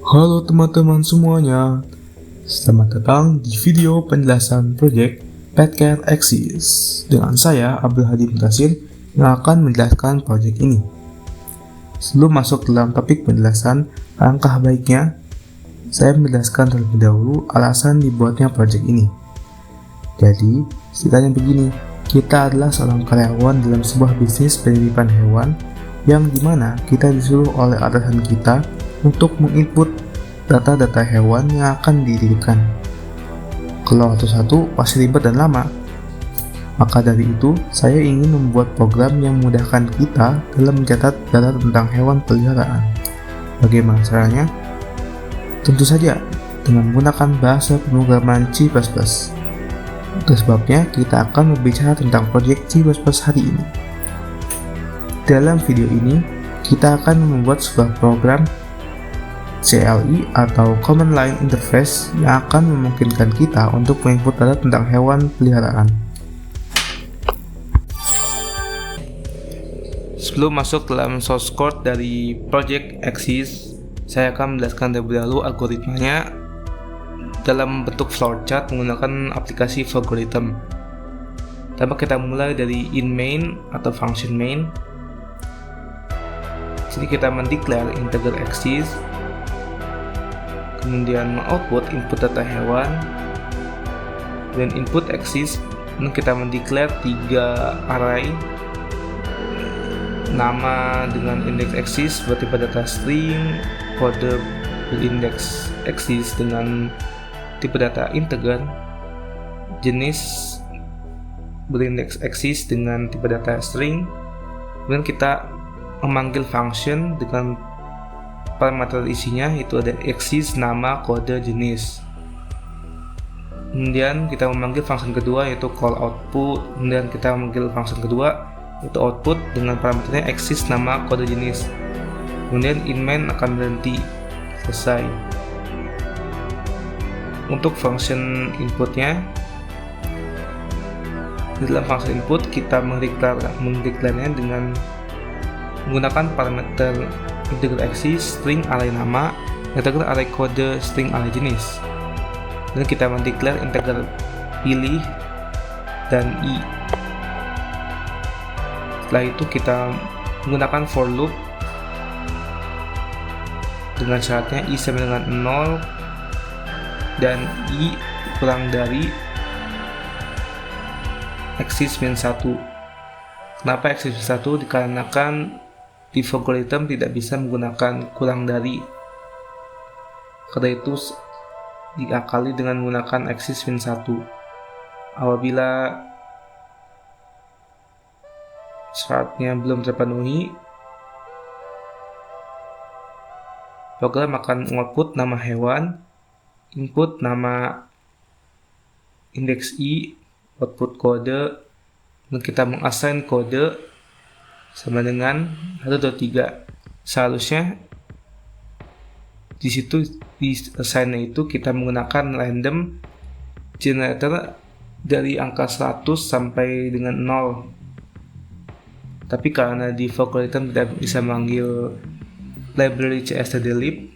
Halo teman-teman semuanya, selamat datang di video penjelasan proyek Petcare Axis dengan saya Abdul Hadi Mutasir yang akan menjelaskan proyek ini. Sebelum masuk dalam topik penjelasan, alangkah baiknya saya menjelaskan terlebih dahulu alasan dibuatnya proyek ini. Jadi, ceritanya begini, kita adalah seorang karyawan dalam sebuah bisnis penitipan hewan yang dimana kita disuruh oleh atasan kita untuk menginput data-data hewan yang akan dititipkan. Kalau satu-satu pasti ribet dan lama. Maka dari itu, saya ingin membuat program yang memudahkan kita dalam mencatat data tentang hewan peliharaan. Bagaimana caranya? Tentu saja dengan menggunakan bahasa pemrograman C++. Itu sebabnya kita akan berbicara tentang proyek C++ hari ini. Dalam video ini, kita akan membuat sebuah program CLI atau Command Line Interface yang akan memungkinkan kita untuk menginput data tentang hewan peliharaan. Sebelum masuk dalam source code dari Project Axis, saya akan menjelaskan terlebih dahulu algoritmanya dalam bentuk flowchart menggunakan aplikasi Flowgorithm. Pertama kita mulai dari in main atau function main. Sini kita mendeclare integer axis, kemudian mengoutput input data hewan, dan input axis kita mendeclare 3 array nama dengan index axis bertipe data string, kode berindex axis dengan tipe data integer, jenis berindex axis dengan tipe data string, kemudian kita memanggil function dengan parameter isinya itu ada axis, nama, kode, jenis. Kemudian kita memanggil function kedua yaitu call output. Kemudian kita memanggil function kedua yaitu output dengan parameternya axis, nama, kode, jenis. Kemudian in main akan berhenti. Selesai. Untuk function inputnya, di dalam function input kita mendeklarasinya dengan menggunakan parameter integer axis, string array nama, integer array kode, string array jenis. Dan kita mendeklar integer pilih dan i. Setelah itu kita menggunakan for loop dengan syaratnya i sama dengan 0 dan i kurang dari axis min 1. Kenapa axis min 1? Dikarenakan di Flowgorithm tidak bisa menggunakan kurang dari. Karena itu diakali dengan menggunakan axis min 1. Apabila syaratnya belum terpenuhi, program akan mengoutput nama hewan, input nama indeks i, output kode, dan kita mengassign kode sama dengan 1, 2, 3. Seharusnya di situ di assign itu kita menggunakan random generator dari angka 100 sampai dengan 0. Tapi karena di Flowgorithm tidak bisa manggil library cstdlib,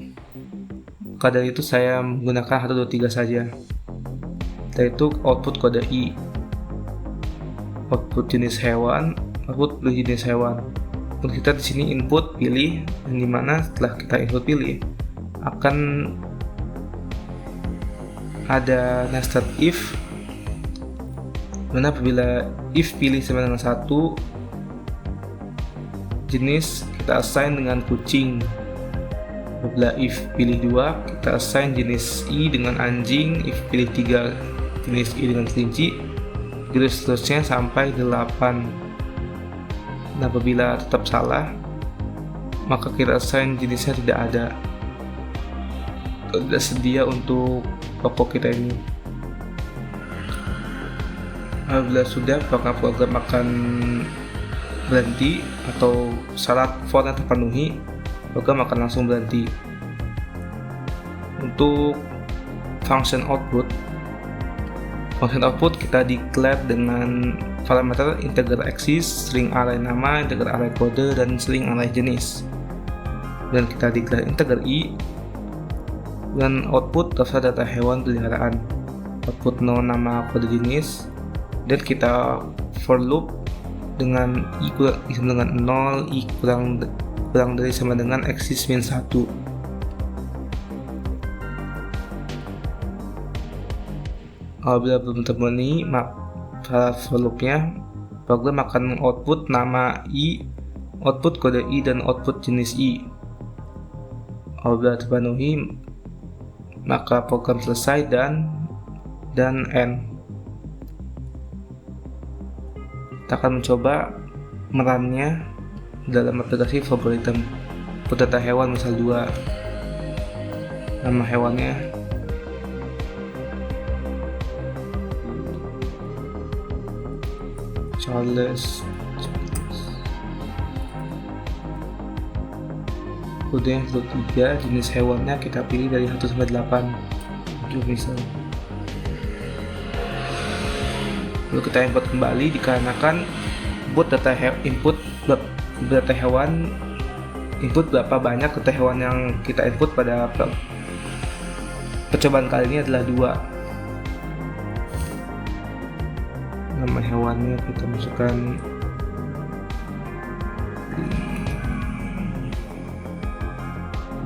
maka dari itu saya menggunakan 1, 2, 3 saja. Yaitu output kode i, output jenis hewan, output pilih jenis hewan. Untuk kita di sini input pilih, yang dimana setelah kita input pilih akan ada nested if, mana apabila if pilih sama dengan 1, jenis kita assign dengan kucing. Apabila if pilih 2, kita assign jenis i dengan anjing, if pilih 3 jenis i dengan kelinci, gitu seterusnya sampai 8. Nah, apabila tetap salah, maka kita assign jenisnya tidak ada, tidak sedia untuk toko kita ini. Apabila sudah, maka program akan berhenti atau syarat fornya terpenuhi, program akan langsung berhenti. Untuk function output kita declare dengan parameter integer axis, string array nama, integer array kode, dan string array jenis. Dan kita declare integer i, Dan output daftar data hewan peliharaan. Output no nama kode jenis, dan kita for loop dengan i sama dengan 0, i kurang dari sama dengan axis min 1. Apabila belum terpenuhi for loopnya, program akan mengoutput nama i, output kode i, dan output jenis i. Apabila terpenuhi, maka program selesai dan end. Kita akan mencoba merannya dalam aplikasi favoritem. Input data hewan misal 2, nama hewannya Charles. Kode yang 3, jenis hewannya kita pilih dari 1 sampai 8 misal. Lalu kita input kembali dikarenakan input data hewan input berapa banyak data hewan yang kita input pada percobaan kali ini adalah 2. Nama hewannya kita masukkan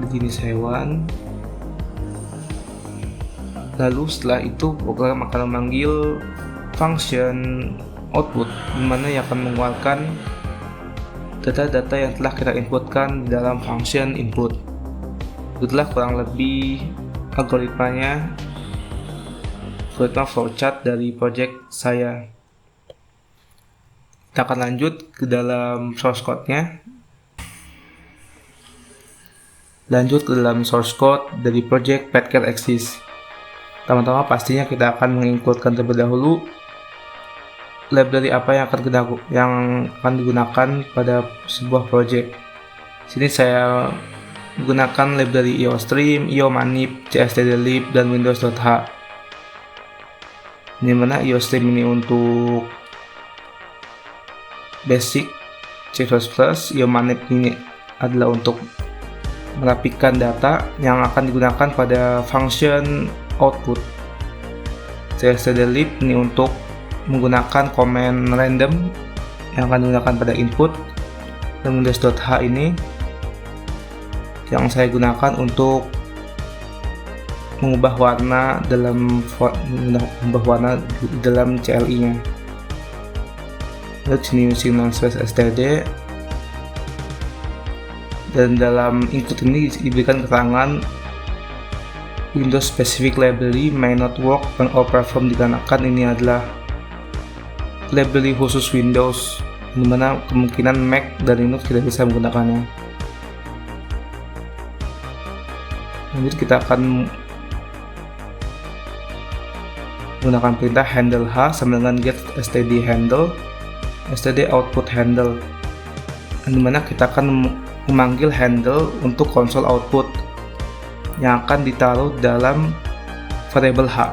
jenis hewan. Lalu setelah itu program akan memanggil function output, di mana yang akan mengeluarkan data-data yang telah kita inputkan di dalam function input. Itulah kurang lebih algoritma flowchart dari project saya. Kita akan lanjut ke dalam source code-nya. Lanjut ke dalam source code dari project Petcare Axis. Pertama-tama pastinya kita akan menginputkan terlebih dahulu library apa yang akan digunakan pada sebuah project. Sini saya menggunakan library IOStream, IOManip, CSTDlib, dan Windows.h. Di mana IOStream ini untuk basic C++, IOManip ini adalah untuk merapikan data yang akan digunakan pada function output. CSTDlib ini untuk menggunakan command random yang akan digunakan pada input, dan Windows.h ini yang saya gunakan untuk mengubah warna dalam CLI-nya. Lalu sini using /std, dan dalam input ini diberikan keterangan Windows specific library may not work when all platform, dikarenakan ini adalah library khusus Windows, dimana kemungkinan Mac dan Linux tidak bisa menggunakannya. Lanjut kita akan menggunakan perintah handle h sama dengan get std handle, std output handle, dimana kita akan memanggil handle untuk konsol output yang akan ditaruh dalam variable h.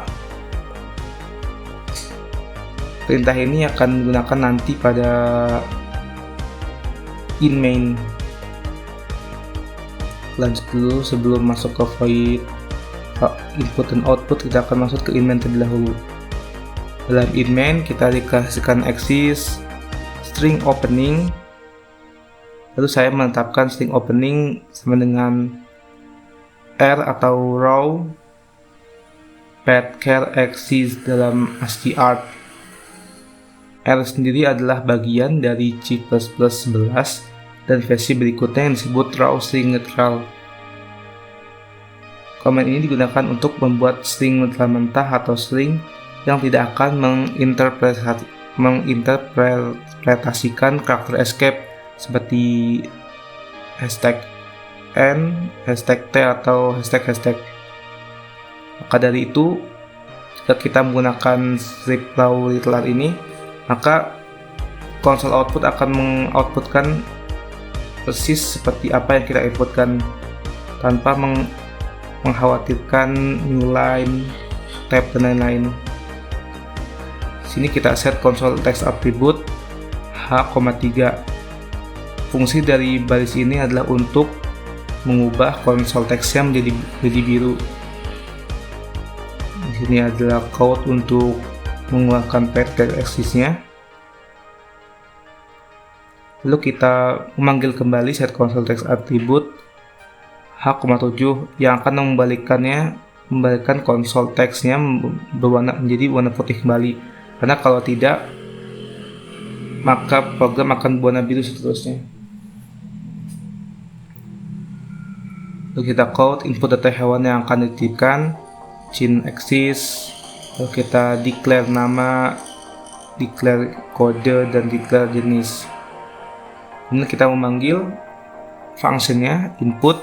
Perintah ini akan digunakan nanti pada in main. Lanjut dulu, sebelum masuk ke void input dan output, kita akan masuk ke in main terlebih dahulu. Dalam in main kita dikasihkan axis string opening. Lalu saya menetapkan string opening sama dengan R atau raw Petcare Axis dalam ASCII-art. R sendiri adalah bagian dari C++ 11 dan versi berikutnya yang disebut raw string neutral. Komen ini digunakan untuk membuat string neutral mentah atau string yang tidak akan menginterpretasikan karakter escape seperti hashtag N, hashtag T, atau hashtag. Maka dari itu, jika kita menggunakan strip raw literal ini, maka konsol output akan mengoutputkan persis seperti apa yang kita inputkan tanpa mengkhawatirkan new line, tab, dan lain-lain. Sini kita set console text attribute h,3. Fungsi dari baris ini adalah untuk mengubah konsol teksnya menjadi biru. sini adalah code untuk mengeluarkan pattern axis-nya. Lalu kita memanggil kembali set console text attribute H,7 yang akan membalikan console text-nya menjadi warna putih kembali. Karena kalau tidak, maka program akan berwarna biru seterusnya. Lalu kita code input data hewan yang akan dititipkan, chain axis, lalu kita declare nama, declare kode, dan declare jenis. Ini kita memanggil fungsinya input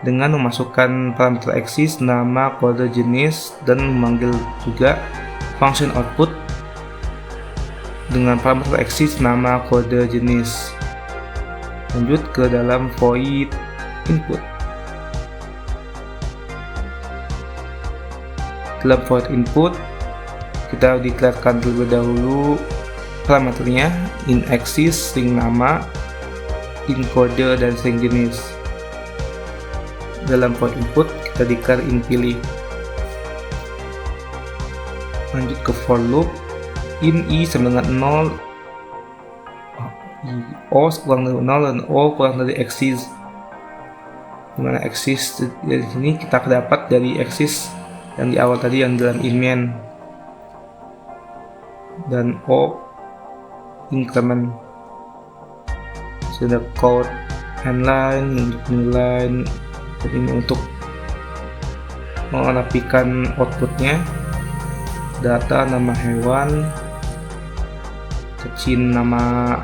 dengan memasukkan parameter axis, nama, kode, jenis, dan memanggil juga function output dengan parameter axis, nama, kode, jenis. Lanjut ke dalam void input. Dalam void input kita declarekan terlebih dahulu parameternya in axis, string nama, in kode, dan string jenis. Dalam void input kita declare in pilih. Lanjut ke for loop, in i sama dengan 0, o kurang dari 0, dan o kurang dari axis. Dimana axis dari sini kita dapat dari axis yang di awal tadi yang dalam in main, dan o increment. Sudah code handline untuk inline, ini untuk merapikan outputnya. Data nama hewan, kecin nama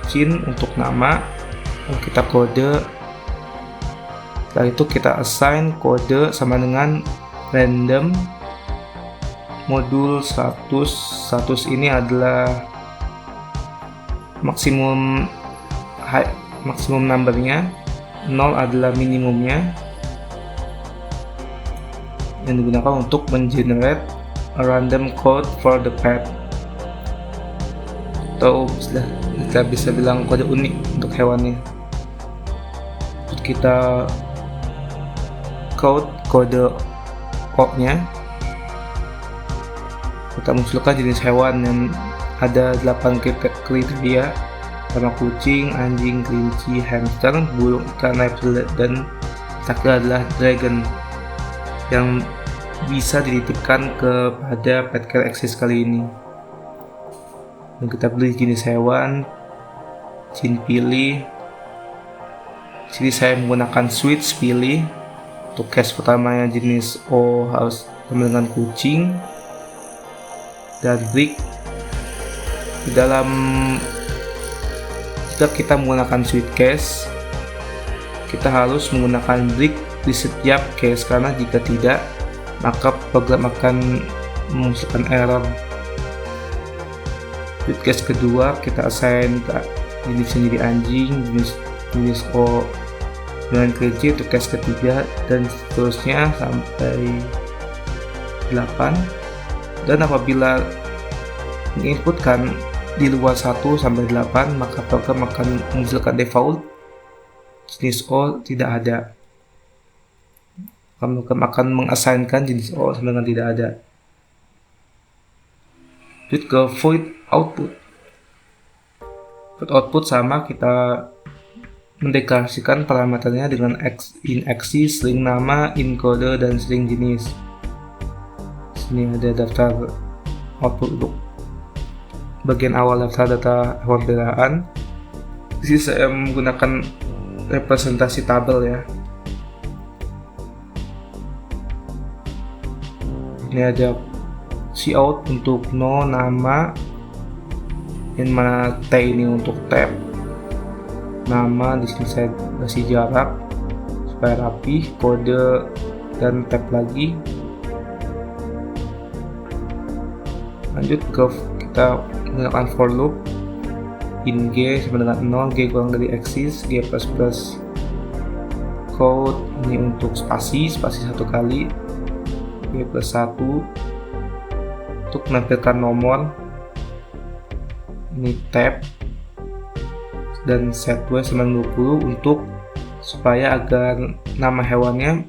cin untuk nama, kita kode. Setelah itu kita assign kode sama dengan random modul 100 ini adalah maksimum numbernya, 0 adalah minimumnya, yang digunakan untuk mengenerate a random code for the pet, atau kita bisa bilang kode unik untuk hewannya. Kita kode O-nya, kita munculkan jenis hewan yang ada 8 kriteria, sama kucing, anjing, kelinci, hamster, burung, ikan, dan terakhir adalah dragon yang bisa dititipkan kepada petcare axis kali ini. Dan kita pilih jenis hewan, scene pilih. Sini saya menggunakan switch pilih. Untuk case pertamanya jenis O harus sama dengan kucing, dan break. Di dalam jika kita menggunakan switch case, kita harus menggunakan break di setiap case, karena jika tidak maka program akan memunculkan error. Switch case kedua kita assign jenisnya jadi anjing, jenis O dengan kelinci untuk case ketiga, dan seterusnya sampai 8. Dan apabila menginputkan di luar 1 sampai 8, maka program akan memunculkan default jenis O tidak ada. Program akan mengassignkan jenis O sama dengan tidak ada. Lanjut ke void output. Void output sama, kita mendeklarasikan parameternya dengan in axis, string nama, in kode, dan string jenis. Sini ada daftar output untuk bagian awal daftar data hewan peliharaan. Di sini saya menggunakan representasi tabel ya. Ini ada cout untuk no nama, yang mana T ini untuk tab. Nama di sini saya kasih jarak supaya rapi, kode, dan tab lagi. Lanjut ke kita menggunakan for loop, in G sama dengan 0, G kurang dari axis, G plus code ini untuk spasi 1 kali, G plus 1 untuk menampilkan nomor, ini tab, dan set W sama 20 untuk supaya agar nama hewannya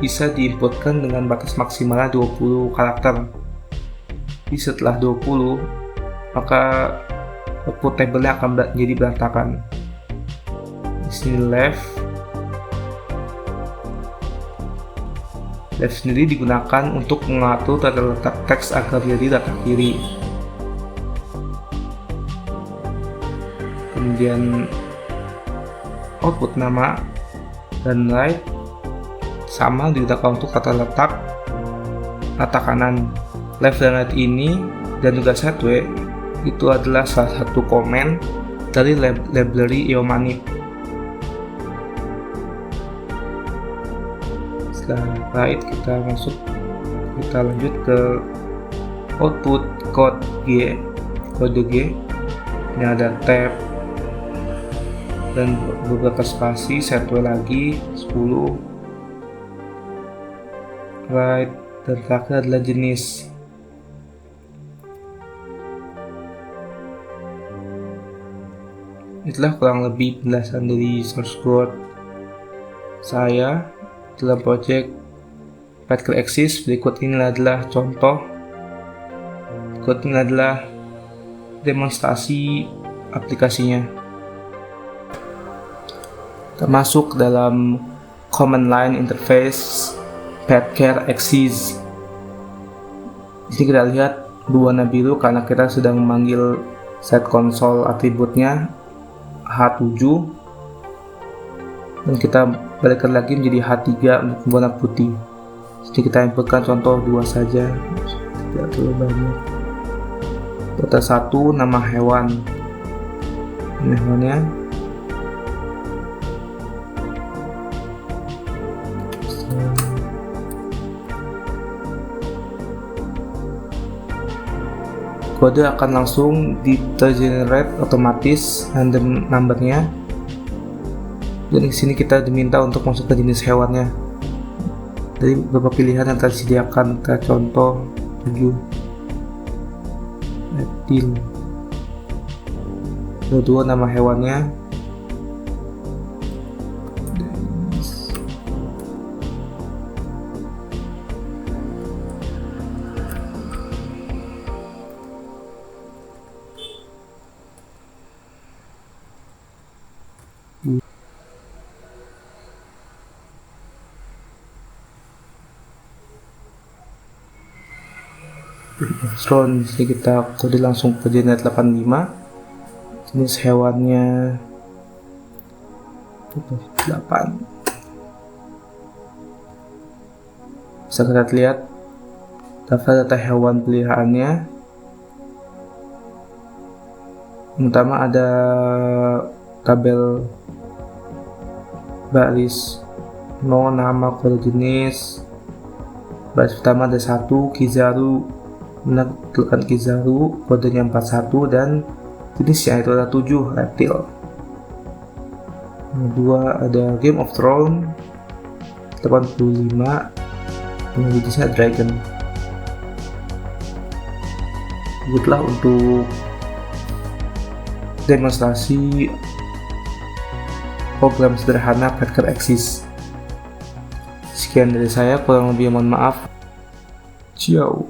bisa diinputkan dengan batas maksimalnya 20 karakter. Jadi setelah 20, maka output tabelnya akan jadi berantakan. Di sini left sendiri digunakan untuk mengatur tata letak teks agar jadi letak kiri. Kemudian output nama dan right sama digunakan untuk tata letak kanan. Left dan right ini dan juga setway itu adalah salah satu komen dari library Eomanip. Setelah right kita lanjut ke output kode G. Ini ada tab dan beberapa spasi, setway lagi 10, right, dan terakhir adalah jenis. Itulah kurang lebih penjelasan dari source code saya dalam project Petker Axis. Berikut ini adalah contoh. Berikut ini adalah demonstrasi aplikasinya. Termasuk dalam command line interface Petker Axis. Di sini kita lihat berwarna biru karena kita sedang memanggil set console atributnya H7, dan kita balikkan lagi menjadi H3 untuk warna putih. Jadi kita inputkan contoh 2 saja, tidak terlalu banyak. Data 1 nama hewan. Ini hewannya. Kode akan langsung di-generate otomatis random numbernya. Dan di sini kita diminta untuk masuk ke jenis hewannya. Dari beberapa pilihan yang telah disediakan, kita contoh 7 reptil. Kedua nama hewannya. Slon, jadi kita kode langsung ke generate 85. Jenis hewannya 8. Bisa kita lihat daftar data hewan peliharaannya. Yang pertama ada tabel baris nama, kode jenis. Baris pertama ada 1 Kizaru, menentukan Kizaru, kodenya 41, dan jenisnya itu ada 7 reptil. Kedua ada Game of Thrones 85, dan jenisnya Dragon. Begitulah untuk demonstrasi program sederhana Petker Axis. Sekian dari saya, kurang lebih mohon maaf. Ciao.